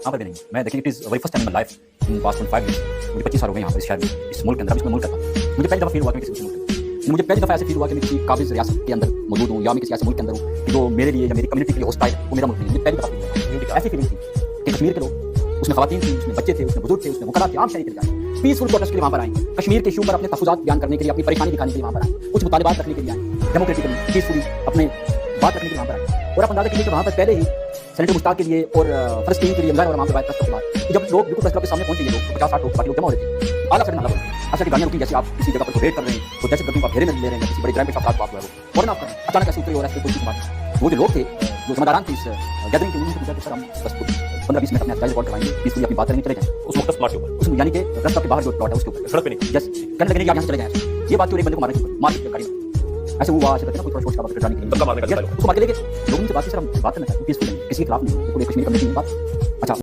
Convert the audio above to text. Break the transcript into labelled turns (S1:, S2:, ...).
S1: یہاں پر بھی نہیں. میں دیکھیں it is very first time in life in past 25 years. مجھے 25 سال ہو گئے یہاں پر اس شہر میں, اس ملک کے اندر. اب اس میں ملک کرتا ہوں. مجھے پہلی دفعہ فیل ہوا کہ میں کسی ملک میں, مجھے پہلی دفعہ ایسے فیل ہوا کہ میں کسی قابض ریاست کے اندر موجود ہوں, یا میں کسی ایسے ملک کے اندر ہوں کہ جو میرے لیے یا میری کمیونٹی کے لیے ہوسٹائل ہے, وہ میرا ملک نہیں. مجھے پہلی دفعہ فیل ہوا, ایسی فیلنگ تھی کہ کشمیر کے لوگ, اس میں خواتین تھیں, اس میں بچے تھے, اس میں بزرگ تھے, اس میں وکلاء تھے, عام شہری تھے, پیسفل پروٹیسٹ کے لیے وہاں پر آئیں, کشمیر کے ایشو پر اپنے تحفظات بیان کرنے کے لیے, اپنی پریشانی دکھانے کے لیے وہاں پر آئیں, کچھ مطالبات رکھنے کے لیے آئیں, ڈیموکریٹکلی پیسفلی اپنے بات رکھنے کے لیے وہاں پر آئیں. اور آپ اندازہ کیجیے کہ وہاں پر پہلے ہی سینیٹر مشتاق کے لیے اور فلسطین کے لیے اور وہاں پہ بات کرتے ہیں, جب لوگ بالکل پریس کلب کے سامنے پہنچے, لوگ 50-60 لوگ باقی لوگ جمع ہو رہے تھے, اعلیٰ سڑک حملہ ہو رہا ہے. اچھا کہ گاڑیاں رکی, جیسے آپ کسی جگہ پر ویٹ کر رہے ہیں تو دہشت گردوں کو گھیرے میں لے رہے ہیں, کسی بڑے جرائم کے افراد کو آپ فوراً آپ کریں, اچانک ایسے اترے اور ایسے کوئی بات. وہ جو لوگ تھے, جو ذمہ داران تھے اس گیدرنگ کے, انہوں نے پوچھا کہ سر ہم بس 15-20 منٹ اپنے اسٹائل ریکارڈ کروائیں گے, پیسفلی اپنی بات کریں گے, چلے جائیں
S2: اس وقت پلاٹ کے اوپر,
S1: اس میں, یعنی کہ رستہ کے باہر جو پلاٹ ہے اس کے اوپر,
S2: سڑک پہ نہیں,
S1: جس کہنے لگے کہ آپ یہاں سے چلے جائیں. یہ بات تو ایک بندے کو مارنے کے اوپر, مار کے گاڑی میں ایسے ہوا, ایسے کرتے نا کوئی سوچ کا وقت جانے کے لیے
S2: دھکا مارنے کا
S1: اس کو مار کے لے کے لوگوں سے بات کی, سر ہم بات کرنا چاہتے ہیں پیسفلی, کسی کے خلاف نہیں, پورے کشمیر کمیونٹی میں بات